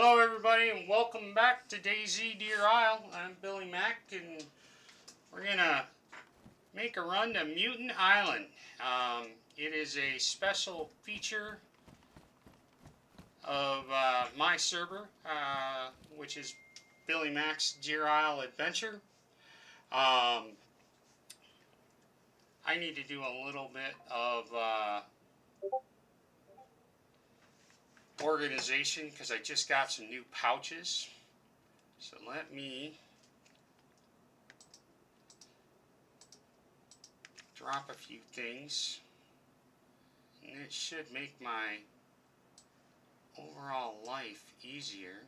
Hello everybody and welcome back to DayZ Deer Isle. I'm Billy Mac and we're gonna make a run to Mutant Island. It is a special feature of my server, which is Billy Mac's Deer Isle Adventure. I need to do a little bit of organization because I just got some new pouches. So let me drop a few things, and it should make my overall life easier.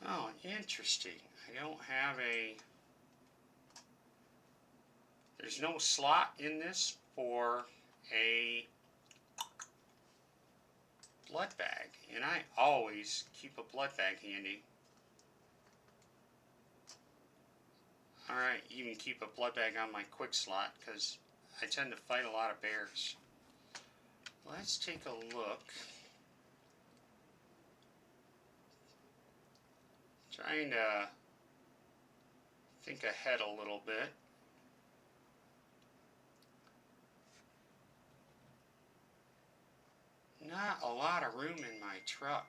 Oh, interesting. I don't have there's no slot in this for a blood bag, and I always keep a blood bag handy. Alright, even keep a blood bag on my quick slot because I tend to fight a lot of bears. Let's take a look. Trying to think ahead a little bit. Not a lot of room in my truck,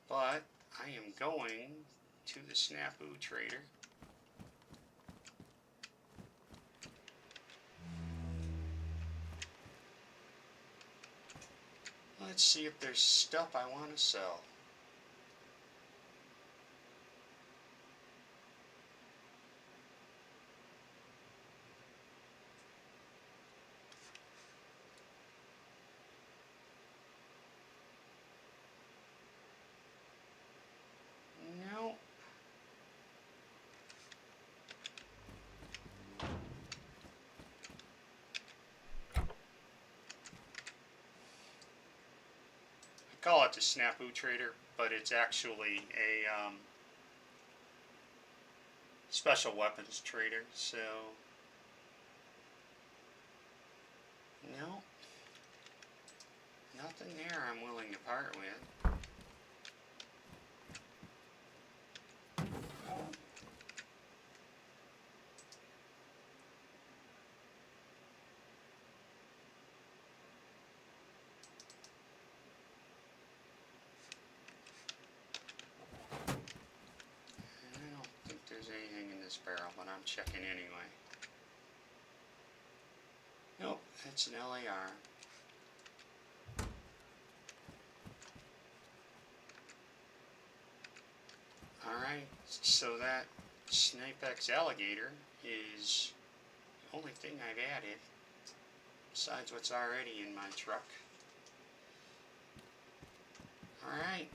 but I am going to the Snafu Trader. Let's see if there's stuff I want to sell. No. I call it the Snafu Trader, but it's actually a special weapons trader, so no, nothing there I'm willing to part with. I don't think there's anything in this barrel, but I'm checking anyway. Nope, it's an LAR. Alright, so that Snipex alligator is the only thing I've added besides what's already in my truck. Alright.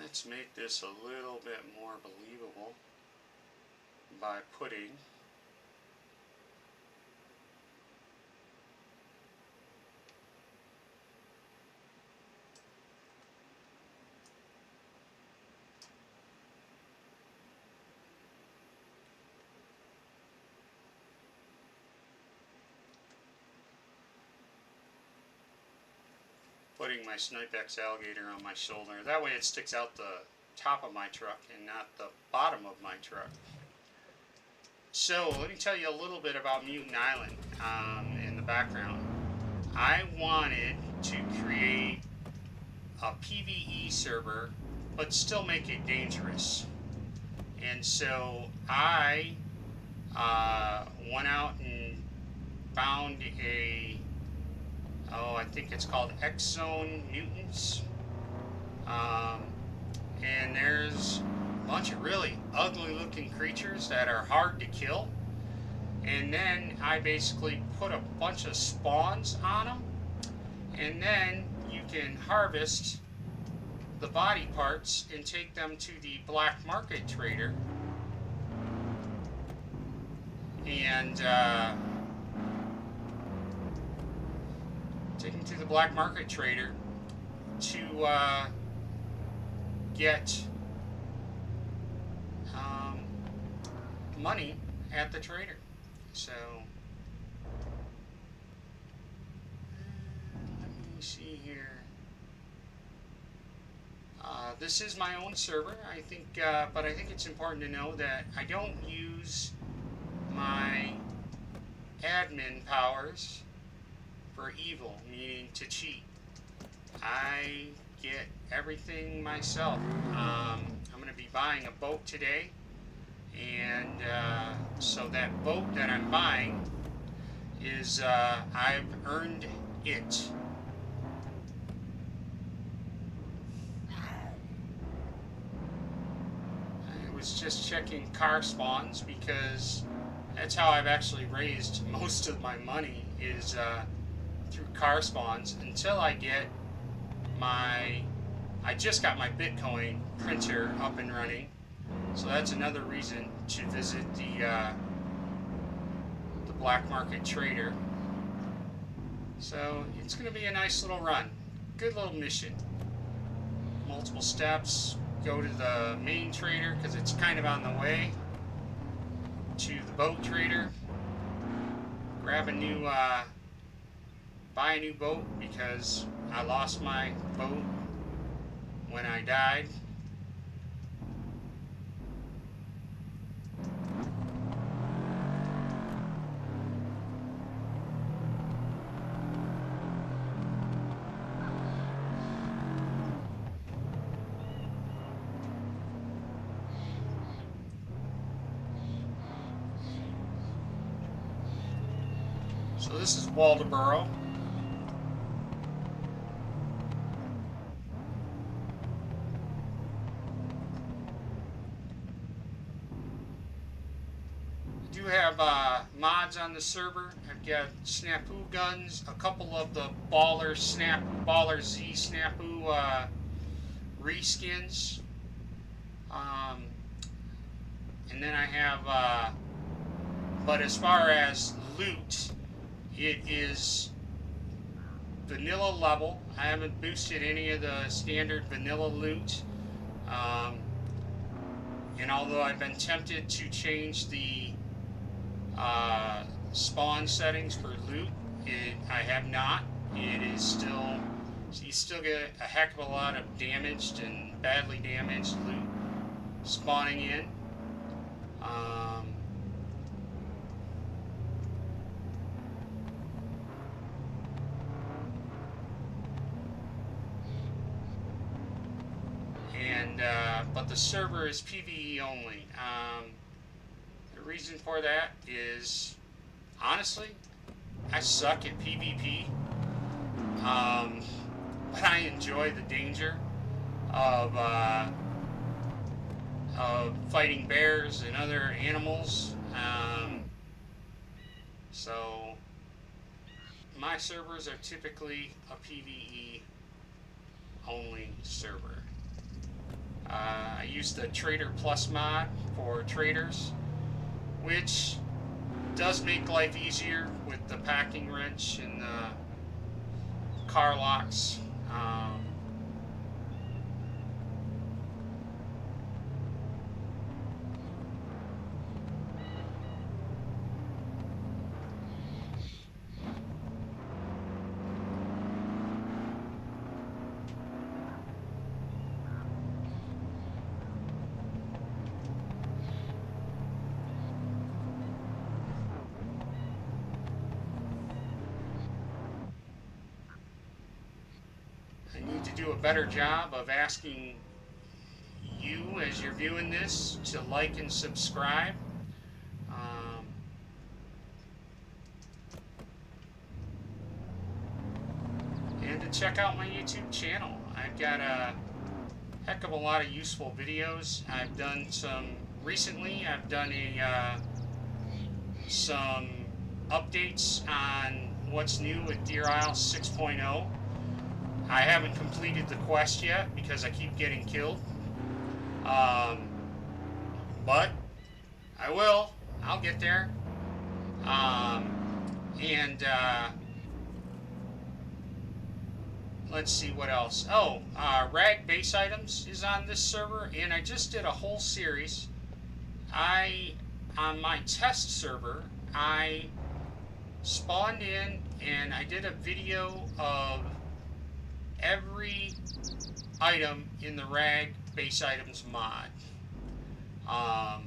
Let's make this a little bit more believable by putting putting my Snipex alligator on my shoulder. That way it sticks out the top of my truck and not the bottom of my truck. So let me tell you a little bit about Mutant Island in the background. I wanted to create a PvE server but still make it dangerous. And so I went out and found I think it's called X-Zone Mutants. And there's a bunch of really ugly looking creatures that are hard to kill. And then I basically put a bunch of spawns on them. And then you can harvest the body parts and take them to the black market trader. And take them to the black market trader to get money at the trader. So let me see here. This is my own server, I think, but I think it's important to know that I don't use my admin powers for evil, meaning to cheat. I get everything myself. I'm going to be buying a boat today, and so that boat that I'm buying is I've earned it. I was just checking car spawns because that's how I've actually raised most of my money, is through car spawns, until I get I just got my Bitcoin printer up and running, so that's another reason to visit the black market trader. So it's going to be a nice little run, good little mission. Multiple steps. Go to the main trader because it's kind of on the way to the boat trader. Grab a new, buy a new boat because I lost my boat when I died. So this is Waldoboro. I do have mods on the server. I've got Snapu guns, a couple of the Baller Z Snapu reskins, and then I have. But as far as loot, it is vanilla level. I haven't boosted any of the standard vanilla loot. And although I've been tempted to change the spawn settings for loot, I have not. It is still, so you still get a heck of a lot of damaged and badly damaged loot spawning in. But the server is PvE only. The reason for that is, honestly, I suck at PvP. But I enjoy the danger of fighting bears and other animals. So my servers are typically a PvE only server. I use the Trader Plus mod for traders, which does make life easier with the packing wrench and the car locks. I need to do a better job of asking you, as you're viewing this, to like and subscribe. And to check out my YouTube channel. I've got a heck of a lot of useful videos. I've done some recently. I've done some updates on what's new with Deer Isle 6.0. I haven't completed the quest yet because I keep getting killed. But I will. I'll get there. Let's see what else. Oh, rag base items is on this server, and I just did a whole series. On my test server, I spawned in and I did a video of every item in the rag base items mod. Alright,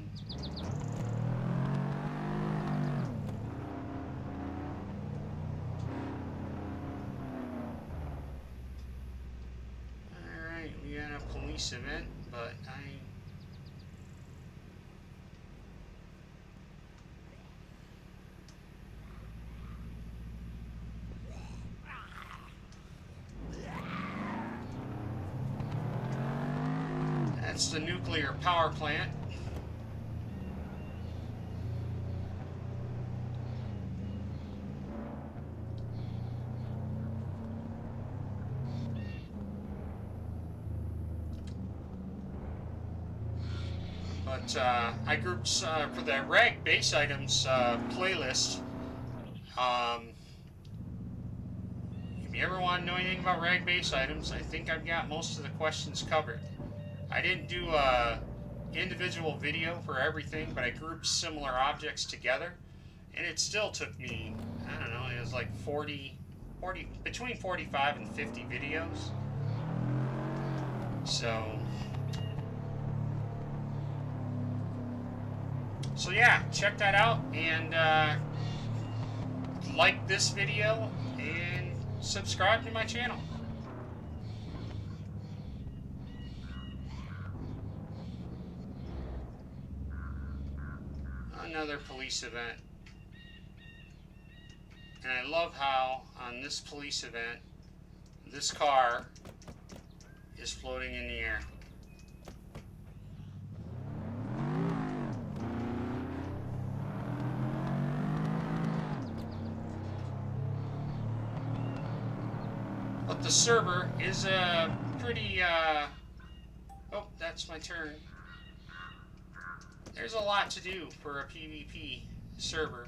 we got a police event, but that's the nuclear power plant. But I grouped for the rag base items playlist. If you ever want to know anything about rag base items, I think I've got most of the questions covered. I didn't do a individual video for everything, but I grouped similar objects together, and it still took me, I don't know, it was like 40, between 45 and 50 videos. So yeah, check that out, and like this video and subscribe to my channel. Another police event. And I love how on this police event, this car is floating in the air. But the server is a pretty, oh, that's my turn. There's a lot to do for a PvP server.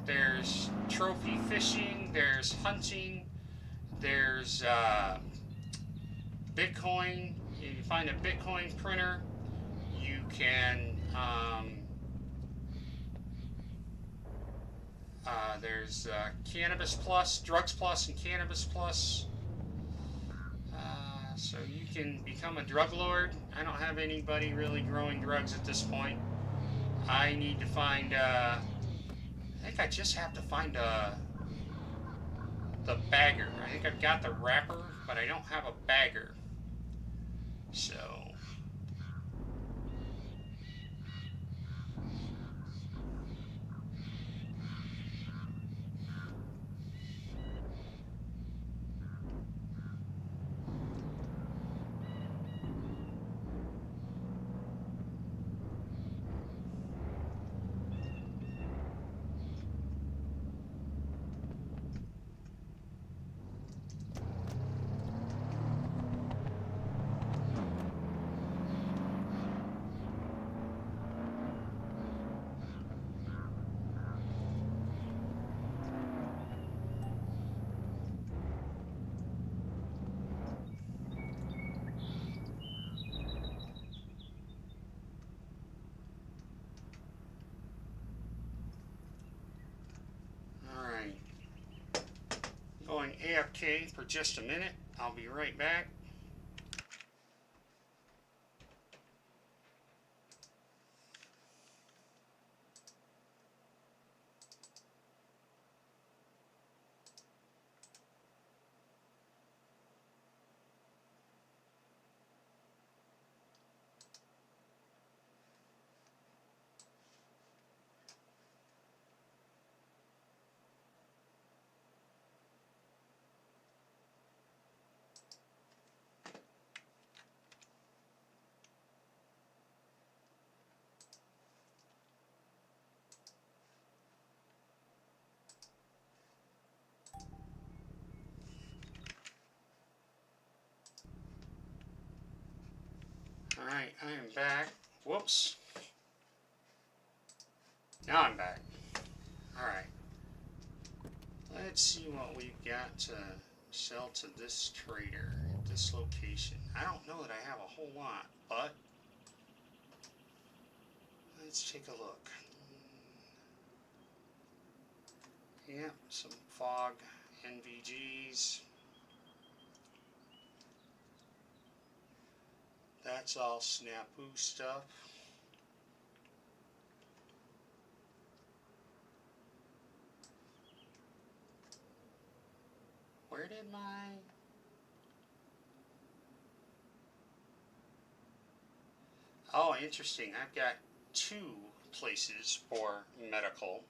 There's trophy fishing, there's hunting, there's Bitcoin. You find a Bitcoin printer. You can there's Cannabis Plus, Drugs Plus, and Cannabis Plus. So you can become a drug lord. I don't have anybody really growing drugs at this point. I need to find, I think I just have to find the bagger. I think I've got the wrapper, but I don't have a bagger. So going AFK for just a minute. I'll be right back. Alright, I am back. Whoops. Now I'm back. Alright. Let's see what we've got to sell to this trader at this location. I don't know that I have a whole lot, but let's take a look. Yep, some fog NVGs. That's all snafu stuff. Where did my... Oh, interesting. I've got two places for medical.